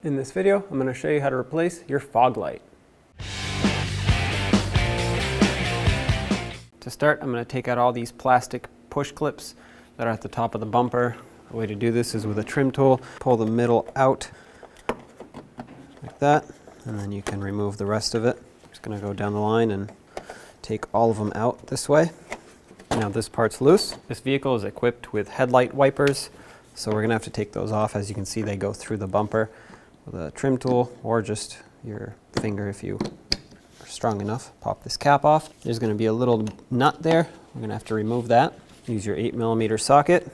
In this video, I'm going to show you how to replace your fog light. To start, I'm going to take out all these plastic push clips that are at the top of the bumper. The way to do this is with a trim tool. Pull the middle out like that, and then you can remove the rest of it. I'm just going to go down the line and take all of them out this way. Now this part's loose. This vehicle is equipped with headlight wipers, so we're going to have to take those off. As you can see, they go through the bumper with a trim tool or just your finger if you are strong enough. Pop this cap off. There's going to be a little nut there. We're going to have to remove that. Use your 8mm socket.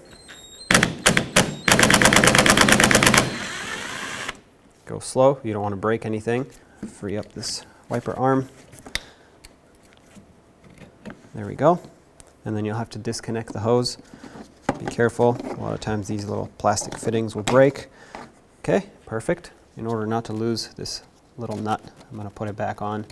Go slow. You don't want to break anything. Free up this wiper arm. There we go. And then you'll have to disconnect the hose. Be careful. A lot of times these little plastic fittings will break. Okay, perfect. In order not to lose this little nut, I'm going to put it back on.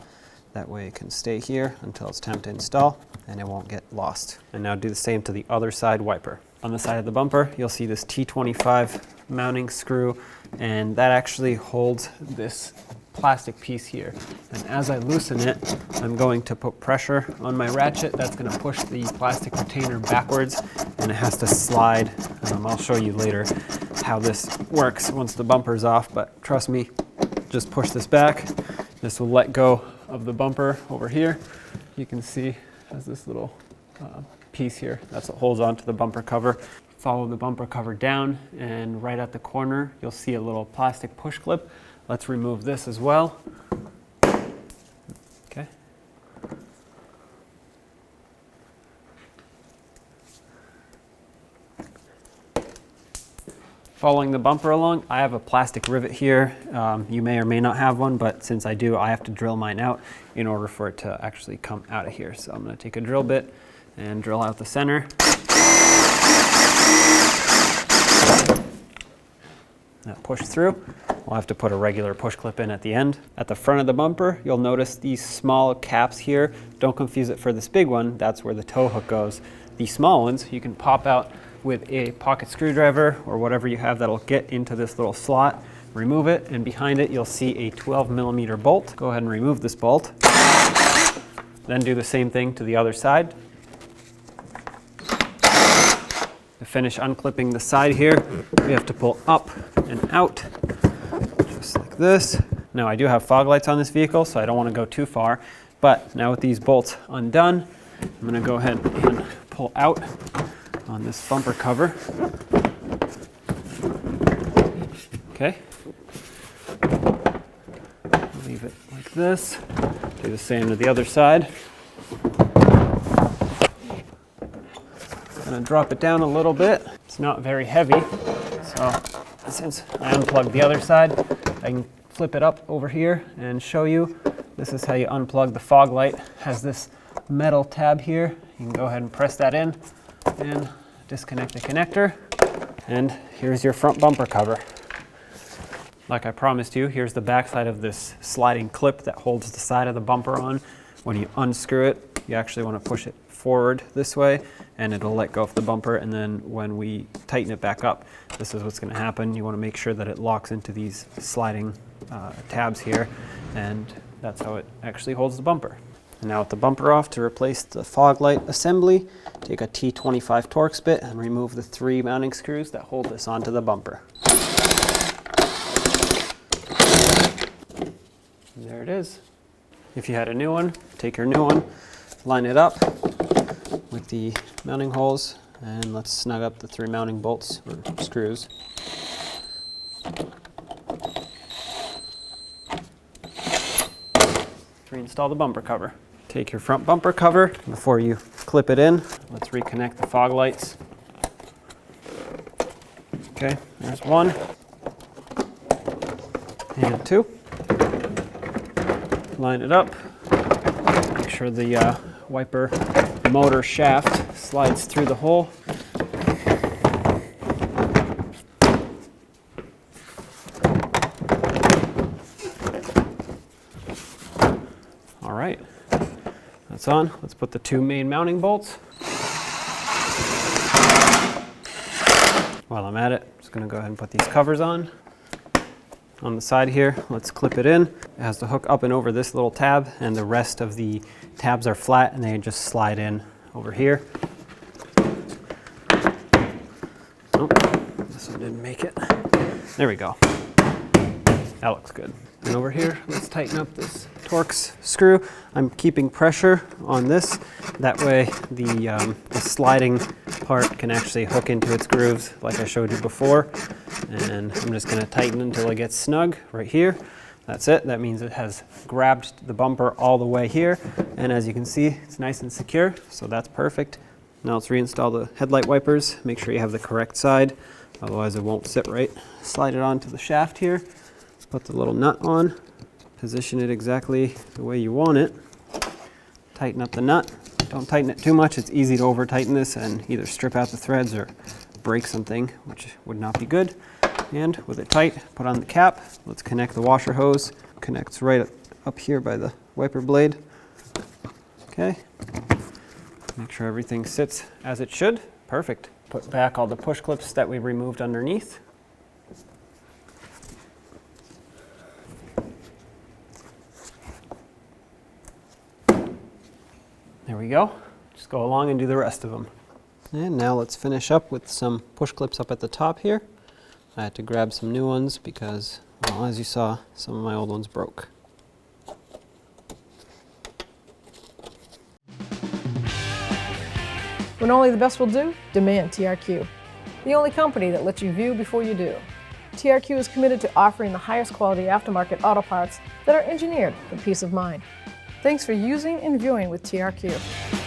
That way it can stay here until it's time to install and it won't get lost. And now do the same to the other side wiper. On the side of the bumper, you'll see this T25 mounting screw, and that actually holds this plastic piece here. And as I loosen it, I'm going to put pressure on my ratchet. That's going to push the plastic retainer backwards, and it has to slide. I'll show you later how this works once the bumper's off, but trust me, just push this back. This will let go of the bumper over here. You can see it has this little piece here. That's what holds onto the bumper cover. Follow the bumper cover down, and right at the corner, you'll see a little plastic push clip. Let's remove this as well. Okay. Following the bumper along, I have a plastic rivet here. You may or may not have one, but since I do, I have to drill mine out in order for it to actually come out of here. So I'm going to take a drill bit and drill out the center. That push through. We'll have to put a regular push clip in at the end. At the front of the bumper, you'll notice these small caps here. Don't confuse it for this big one. That's where the tow hook goes. These small ones you can pop out with a pocket screwdriver or whatever you have that'll get into this little slot. Remove it, and behind it you'll see a 12mm bolt. Go ahead and remove this bolt. Then do the same thing to the other side. To finish unclipping the side here, we have to pull up and out, just like this. Now I do have fog lights on this vehicle, so I don't want to go too far, but now with these bolts undone, I'm going to go ahead and pull out on this bumper cover. Okay. Leave it like this. Do the same to the other side. I'm going to drop it down a little bit. It's not very heavy, so since I unplugged the other side, I can flip it up over here and show you. This is how you unplug the fog light. It has this metal tab here. You can go ahead and press that in and disconnect the connector. And here's your front bumper cover. Like I promised you, here's the back side of this sliding clip that holds the side of the bumper on. When you unscrew it, you actually want to push it forward this way, and it'll let go of the bumper. And then when we tighten it back up, this is what's going to happen. You want to make sure that it locks into these sliding tabs here, and that's how it actually holds the bumper. And now with the bumper off, to replace the fog light assembly, take a T25 Torx bit and remove the 3 mounting screws that hold this onto the bumper. And there it is. If you had a new one, take your new one, line it up with the mounting holes, and let's snug up the 3 mounting bolts or screws. Reinstall the bumper cover. Take your front bumper cover. Before you clip it in, let's reconnect the fog lights. Okay, there's 1 and 2. Line it up. Make sure the wiper motor shaft slides through the hole. All right, that's on. Let's put the 2 main mounting bolts. While I'm at it, I'm just going to go ahead and put these covers on. On the side here, let's clip it in. It has to hook up and over this little tab, and the rest of the tabs are flat and they just slide in over here. Oh, this one didn't make it. There we go. That looks good. And over here, let's tighten up this Torx screw. I'm keeping pressure on this. That way the sliding part can actually hook into its grooves like I showed you before. And I'm just gonna tighten until it gets snug right here. That's it. That means it has grabbed the bumper all the way here. And as you can see, it's nice and secure, so that's perfect. Now let's reinstall the headlight wipers. Make sure you have the correct side, otherwise it won't sit right. Slide it onto the shaft here. Put the little nut on, position it exactly the way you want it. Tighten up the nut. Don't tighten it too much. It's easy to over tighten this and either strip out the threads or break something, which would not be good. And with it tight, put on the cap. Let's connect the washer hose. Connects right up here by the wiper blade. Okay. Make sure everything sits as it should. Perfect. Put back all the push clips that we removed underneath. There we go. Just go along and do the rest of them. And now let's finish up with some push clips up at the top here. I had to grab some new ones because, well, as you saw, some of my old ones broke. When only the best will do, demand TRQ. The only company that lets you view before you do. TRQ is committed to offering the highest quality aftermarket auto parts that are engineered for peace of mind. Thanks for using and viewing with TRQ.